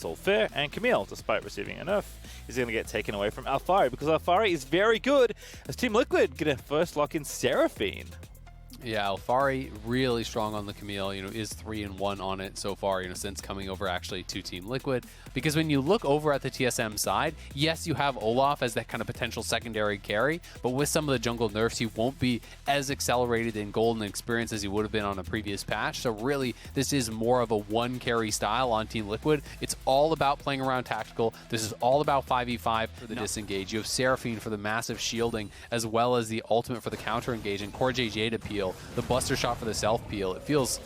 That's all fair. And Camille, despite receiving a nerf, is going to get taken away from Alphari because Alphari is very good as Team Liquid get a first lock in Seraphine. Yeah, Alphari really strong on the Camille, is 3-1 on it so far, since coming over actually to Team Liquid. Because when you look over at the TSM side, yes, you have Olaf as that kind of potential secondary carry, but with some of the jungle nerfs, he won't be as accelerated in gold and experience as he would have been on a previous patch. So really, this is more of a one carry style on Team Liquid. It's all about playing around tactical. This is all about 5v5 for the disengage. You have Seraphine for the massive shielding, as well as the ultimate for the counter engage, and Core JJ to peel. The Buster Shot for the self-peel. It feels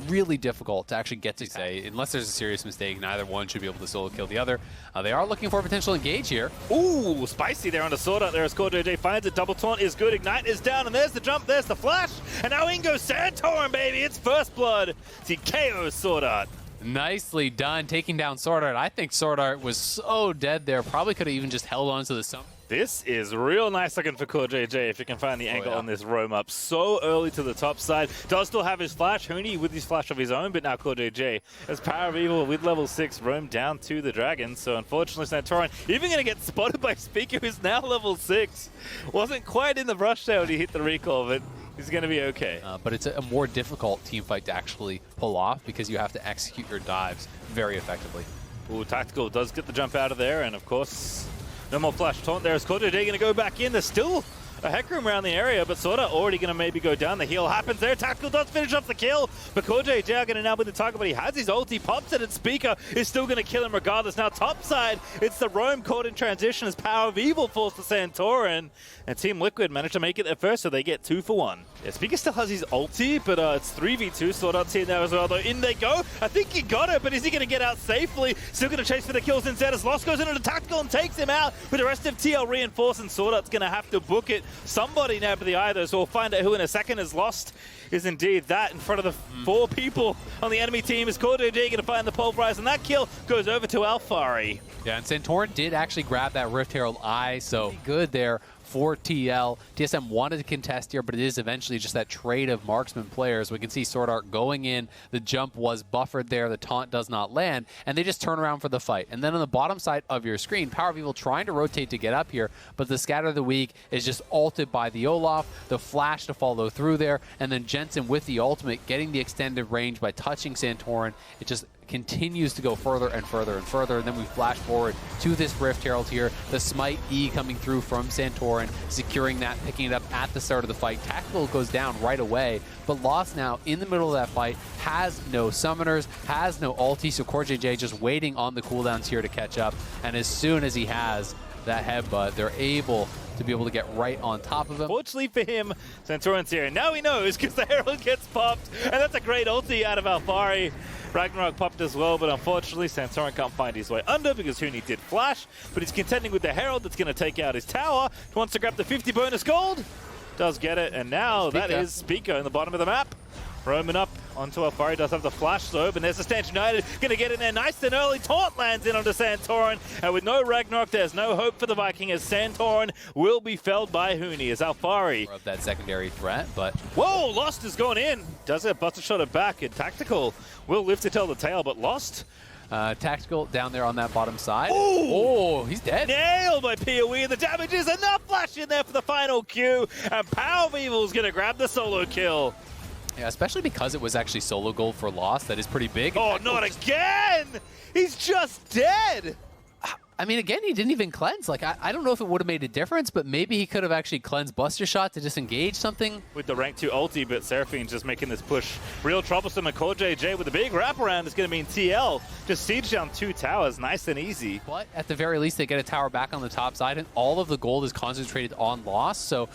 really difficult to actually get to say, unless there's a serious mistake, neither one should be able to solo kill the other. They are looking for a potential engage here. Ooh, spicy there on the sword out there as Core JJ finds it. Double taunt is good. Ignite is down, and there's the jump, there's the flash. And now in goes Santorin, baby. It's first blood. See KO Sword Art. Nicely done, taking down Sword Art. I think Sword Art was so dead there. Probably could have even just held on to the summon. This is real nice looking for Core JJ if you can find the angle on this roam up so early to the top side. Does still have his flash. Huni with his flash of his own, but now Core JJ as Power of Evil with level 6 roam down to the Dragon. So unfortunately Santorin even going to get spotted by Speaker, who's now level 6. Wasn't quite in the rush there when he hit the recall, but he's going to be okay. But it's a more difficult team fight to actually pull off because you have to execute your dives very effectively. Ooh, Tactical does get the jump out of there, and of course, no more flash taunt there as Core JJ going to go back in. There's still a heck room around the area, but Sorta already going to maybe go down. The heal happens there. Tactical does finish off the kill, but Core JJ are going to now be the target, but he has his ult. He pops it, and Speaker is still going to kill him regardless. Now top side, it's the roam caught in transition as Power of Evil falls to Santorin, and Team Liquid managed to make it at first, so they get 2 for 1. Yeah, Speaker still has his ulti, but it's 3v2. Sword Art's here now as well, though. In they go. I think he got it, but is he going to get out safely? Still going to chase for the kills instead as Lost goes into the Tactical and takes him out, but the rest of TL reinforced, and Sword Art's going to have to book it. Somebody now for the eye, though, so we'll find out who in a second is Lost. Is indeed that in front of the 4 people on the enemy team. Is Core JJ going to find the pulverize, and that kill goes over to Alphari. Yeah, and Santorin did actually grab that Rift Herald eye, so good there for TL. TSM wanted to contest here, but it is eventually just that trade of marksman players. We can see Sword Art going in. The jump was buffered there. The taunt does not land, and they just turn around for the fight. And then on the bottom side of your screen, Power of Evil trying to rotate to get up here, but the Scatter of the Weak is just ulted by the Olaf, the flash to follow through there, and then Jensen with the ultimate getting the extended range by touching Santorin. It just continues to go further and further and further, and then we flash forward to this Rift Herald here. The Smite E coming through from Santorin, securing that, picking it up at the start of the fight. Tactical goes down right away, but Lost now in the middle of that fight has no summoners, has no ulti, so Core JJ just waiting on the cooldowns here to catch up, and as soon as he has that headbutt, they're able to be able to get right on top of him. Fortunately for him, Santorin's here. Now he knows because the Herald gets popped, and that's a great ulti out of Alphari. Ragnarok popped as well, but unfortunately Santorin can't find his way under because Huni did flash, but he's contending with the Herald that's going to take out his tower. Wants to grab the 50 bonus gold. Does get it, and now that is Speaker in the bottom of the map. Roaming up onto Alphari, does have the flash though, but there's the Stanch United, going to get in there nice and early. Taunt lands in onto Santorin, and with no Ragnarok, there's no hope for the Viking as Santorin will be felled by Huni as Alphari. Of that secondary threat, but... Whoa, Lost has gone in. Does it Buster Shot it back, and Tactical will live to tell the tale, but Lost... Tactical down there on that bottom side. Ooh! Oh, he's dead. Nailed by PoE. The damage is enough. Flash in there for the final Q, and Power of Evil is going to grab the solo kill. Yeah, especially because it was actually solo gold for Lost. That is pretty big. Oh, not again! He's just dead! I mean, again, he didn't even cleanse. Like, I don't know if it would have made a difference, but maybe he could have actually cleansed Buster Shot to disengage something. With the rank 2 ulti, but Seraphine's just making this push real troublesome. And Core JJ with a big wraparound is going to mean TL just siege down 2 towers, nice and easy. But at the very least, they get a tower back on the top side, and all of the gold is concentrated on Lost. So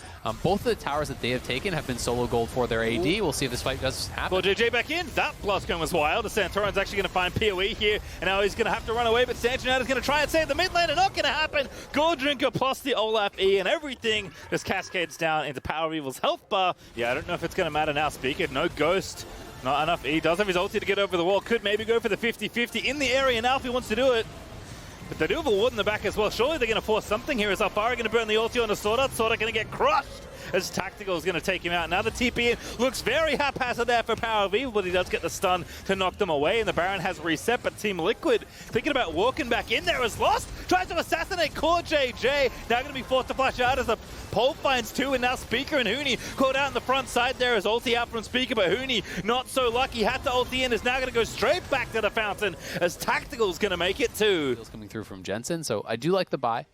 both of the towers that they have taken have been solo gold for their AD. Ooh. We'll see if this fight does happen. Core JJ back in. That blast gun was wild. Santorin's actually going to find PoE here, and now he's going to have to run away, but Stanch United is going to try and save the mid lane, and not going to happen. Gold Drinker plus the Olaf E, and everything just cascades down into Power of Evil's health bar. Yeah, I don't know if it's going to matter now. Speaker, no Ghost, not enough E. Does have his ulti to get over the wall. Could maybe go for the 50-50 in the area now if he wants to do it. But they do have a ward in the back as well. Surely they're going to force something here. Is Alphari going to burn the ulti on the Sword Art? Sword Art going to get crushed as Tactical is going to take him out. Now the TP in looks very haphazard there for Power of Evil, but he does get the stun to knock them away, and the Baron has reset, but Team Liquid thinking about walking back in there as Lost tries to assassinate Core JJ. Now going to be forced to flash out as the Pole finds two, and now Speaker and Huni caught out on the front side there as ulti out from Speaker, but Huni not so lucky, had to ulti in, is now going to go straight back to the fountain as Tactical's going to make it too. Coming through from Jensen, so I do like the buy.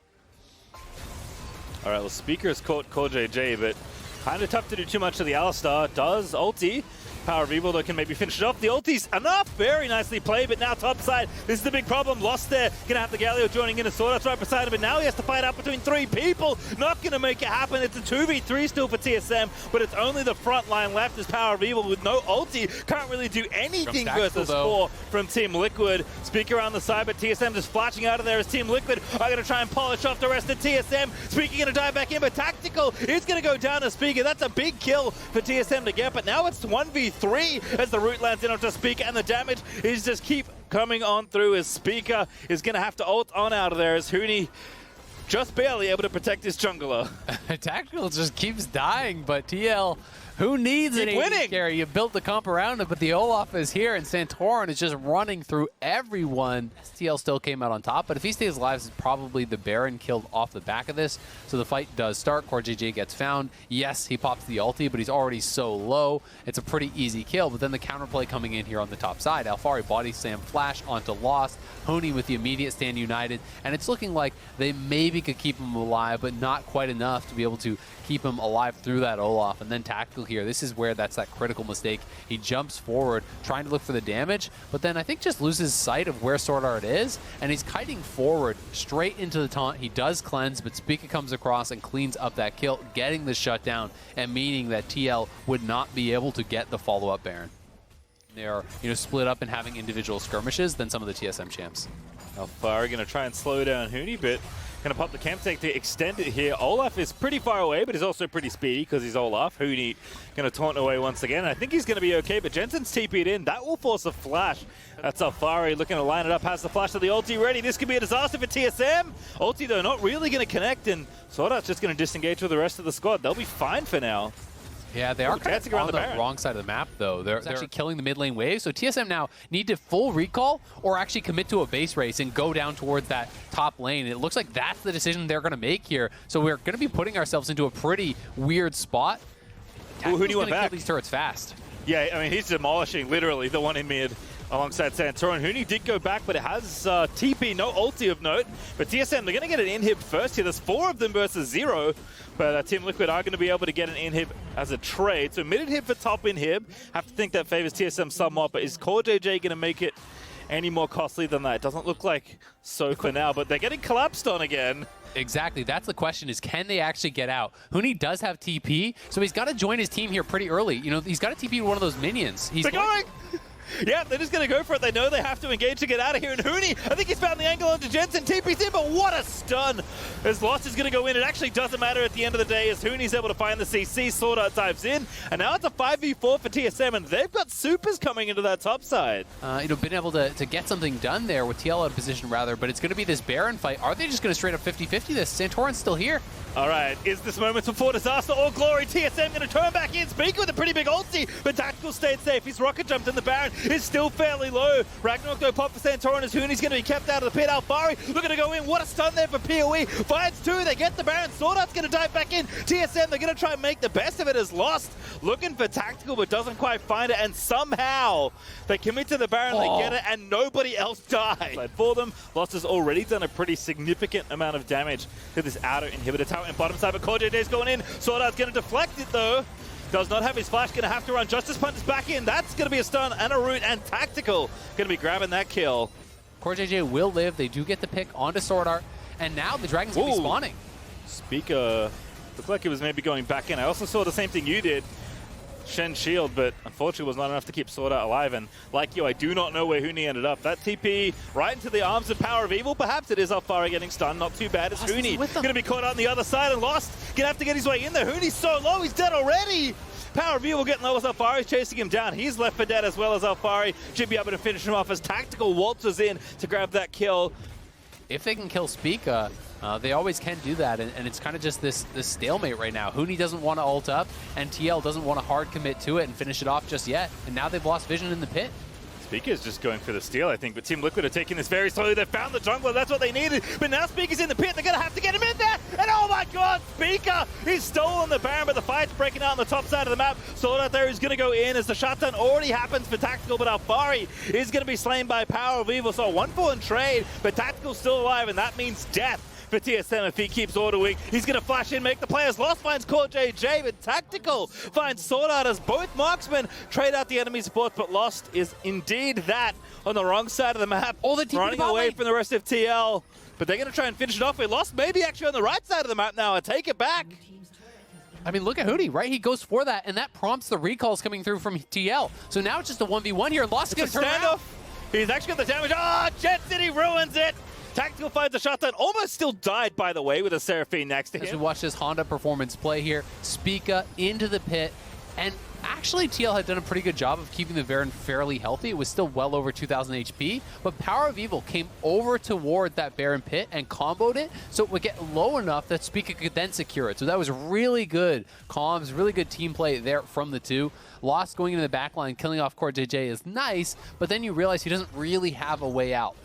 All right, well, Speaker's caught Core JJ, but kind of tough to do too much to the Alistar. Does ulti. Power of Evil, though, can maybe finish it off. The ulti's enough. Very nicely played, but now top side. This is the big problem. Lost there. Gonna have the Galio joining in a sword. That's right beside him, but now he has to fight out between three people. Not gonna make it happen. It's a 2v3 still for TSM, but it's only the front line left as Power of Evil with no ulti. Can't really do anything versus four from Team Liquid. Speaker on the side, but TSM just flashing out of there as Team Liquid are gonna try and polish off the rest of TSM. Speaker gonna dive back in, but Tactical is gonna go down to Speaker. That's a big kill for TSM to get, but now it's 1v3 as the root lands in onto Speaker, and the damage is just keep coming on through as Speaker is going to have to ult on out of there as Huni just barely able to protect his jungler. Tactical just keeps dying, but TL, who needs an AD carry? You built the comp around it, but the Olaf is here, and Santorin is just running through everyone. TL still came out on top, but if he stays alive, it's probably the Baron killed off the back of this. So the fight does start. Core JJ gets found. Yes, he pops the ulti, but he's already so low. It's a pretty easy kill, but then the counterplay coming in here on the top side. Alphari body slam flash onto Lost. Huni with the immediate stand united, and it's looking like they maybe could keep him alive, but not quite enough to be able to keep him alive through that Olaf. And then Tactical here, this is where that's that critical mistake. He jumps forward trying to look for the damage, but then I think just loses sight of where Sword Art is, and he's kiting forward straight into the taunt. He does cleanse, but Speaker comes across and cleans up that kill, getting the shutdown, and meaning that TL would not be able to get the follow-up Baron. They're split up and having individual skirmishes than some of the TSM champs. Alphari going to try and slow down Huni, but going to pop the camp take to extend it here. Olaf is pretty far away, but he's also pretty speedy because he's Olaf. Huni going to taunt away once again. I think he's going to be okay, but Jensen's TP'd in. That will force a flash. That's Alphari looking to line it up, has the flash to the ulti ready. This could be a disaster for TSM. Ulti, though, not really going to connect, and Sword Art's just going to disengage with the rest of the squad. They'll be fine for now. Yeah, they are kind of on the wrong side of the map, though. They're actually killing the mid lane wave, so TSM now need to full recall or actually commit to a base race and go down towards that top lane. It looks like that's the decision they're going to make here, so we're going to be putting ourselves into a pretty weird spot. Who do you want Kill back? these turrets fast. Yeah, I mean, he's demolishing, literally, the one in mid alongside Santorin. Huni did go back, but it has TP, no ulti of note. But TSM, they're going to get an inhib first here. There's 4 of them versus 0. But Team Liquid are going to be able to get an inhib as a trade. So mid inhib for top inhib. Have to think that favors TSM somewhat. But is Core JJ going to make it any more costly than that? It doesn't look like so for now. But they're getting collapsed on again. Exactly. That's the question, is can they actually get out? Huni does have TP, so he's got to join his team here pretty early. He's got to TP one of those minions. They're going! Yeah, they're just going to go for it. They know they have to engage to get out of here. And Huni, I think he's found the angle onto Jensen. TP's in, but what a stun. As Lost is going to go in. It actually doesn't matter at the end of the day as Huni's able to find the CC. Sword Art dives in. And now it's a 5v4 for TSM. And they've got supers coming into that top side. Been able to get something done there with TL out of position, rather. But it's going to be this Baron fight. Are they just going to straight up 50-50 this? Santorin's still here. All right, is this moment before disaster or glory? TSM going to turn back in. Speaker with a pretty big ulti, but Tactical stayed safe. He's rocket jumped and the Baron is still fairly low. Ragnarok though pop for Santorin as Huni's going to be kept out of the pit. Alphari looking to go in. What a stun there for PoE. Finds 2. They get the Baron. Sword Art's going to dive back in. TSM, they're going to try and make the best of it as Lost. Looking for Tactical, but doesn't quite find it. And somehow they commit to the Baron. They get it, and nobody else dies. For them, Lost has already done a pretty significant amount of damage to this outer inhibitor tower and bottom side. But Core JJ's going in. Sword Art's going to deflect it though. Does not have his flash, going to have to run. Justice Punch is back in. That's going to be a stun and a root, and Tactical going to be grabbing that kill. Core JJ will live. They do get the pick onto Sword Art, and now the Dragon's going to be spawning. Speaker looked like it was maybe going back in. I also saw the same thing you did. Shen shield, but unfortunately was not enough to keep Sword Art alive. And like you, I do not know where Huni ended up. That TP right into the arms of Power of Evil. Perhaps it is Alphari getting stunned. Not too bad. It's Huni going to be caught out on the other side and Lost. Going to have to get his way in there. Huni's so low. He's dead already. Power of Evil getting low as Alphari's chasing him down. He's left for dead as well as Alphari. Should be able to finish him off as Tactical waltzes in to grab that kill. if they can kill Spica, they always can do that, and it's kind of just this stalemate right now. Huni doesn't want to ult up, and TL doesn't want to hard commit to it and finish it off just yet, and now they've lost vision in the pit. Spica's just going for the steal, I think, but Team Liquid are taking this very slowly. They found the jungler, that's what they needed, but now Spica's in the pit. They're going to have to get him in there, and oh my god, Spica! He's stolen the Baron, but the fight's breaking out on the top side of the map. Sword out there is going to go in as the shutdown already happens for Tactical, but Alphari is going to be slain by Power of Evil, so a 1-4 trade, but Tactical's still alive, and that means death for TSM if he keeps autoing. He's going to flash in, make the players lost, finds Core JJ, but Tactical finds Sword Art as both marksmen trade out the enemy support, but Lost is indeed that on the wrong side of the map, running away from the rest of TL. But they're going to try and finish it off. We Lost maybe actually on the right side of the map now. I take it back. I mean, look at Huni, right? He goes for that, and that prompts the recalls coming through from TL. So now it's just a 1v1 here. Lost is going to turn around. He's actually got the damage. Oh, Jet City ruins it. Tactical finds a shutdown. Almost still died, by the way, with a Seraphine next to him. As we watch this Honda performance play here, Spica into the pit, and actually TL had done a pretty good job of keeping the Baron fairly healthy. It was still well over 2,000 HP, but Power of Evil came over toward that Baron pit and comboed it, so it would get low enough that Spica could then secure it. So that was really good comms, really good team play there from the two. Lost going into the back line, killing off Core JJ is nice, but then you realize he doesn't really have a way out.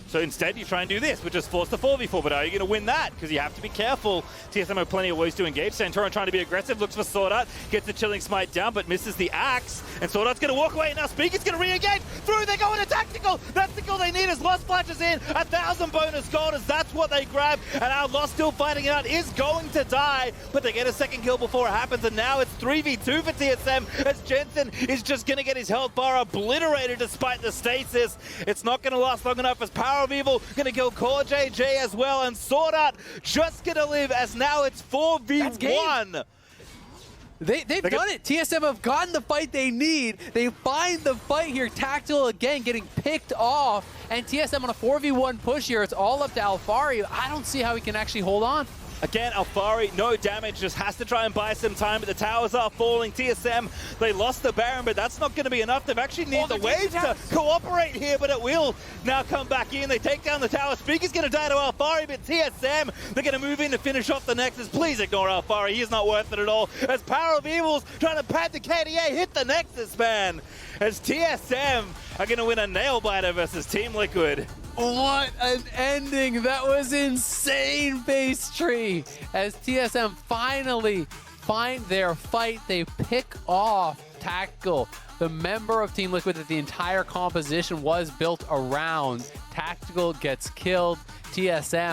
So instead, you try and do this, which is force the 4v4, but are you going to win that? Because you have to be careful. TSM have plenty of ways to engage. Santorin trying to be aggressive, looks for Sword Art, gets the Chilling Smite down, but misses the axe. And Sword Art's going to walk away. Now Spica's going to re-engage. Through, they go into Tactical. That's the goal they need as Lost flashes in. 1,000 bonus gold as that's what they grab. And now Lost still fighting it out, is going to die, but they get a second kill before it happens. And now it's 3v2 for TSM as Jensen is just going to get his health bar obliterated despite the stasis. It's not going to last long enough as Power of Evil going to kill Core JJ as well, and Sword Art just going to live as now it's 4v1. They've done it. TSM have gotten the fight they need. They find the fight here. Tactical again getting picked off, and TSM on a 4v1 push here. It's all up to Alphari. I don't see how he can actually hold on. Again, Alphari, no damage, just has to try and buy some time, but the towers are falling. TSM, they lost the Baron, but that's not going to be enough. They've actually need the waves to cooperate here, but it will now come back in. They take down the tower. Spica's going to die to Alphari, but TSM, they're going to move in to finish off the Nexus. Please ignore Alphari. He's not worth it at all. As Power of Evil's trying to pad the KDA, hit the Nexus, man. As TSM are going to win a nail-biter versus Team Liquid. What an ending. That was insane, Base Tree. As TSM finally find their fight, they pick off Tactical, the member of Team Liquid that the entire composition was built around. Tactical gets killed. TSM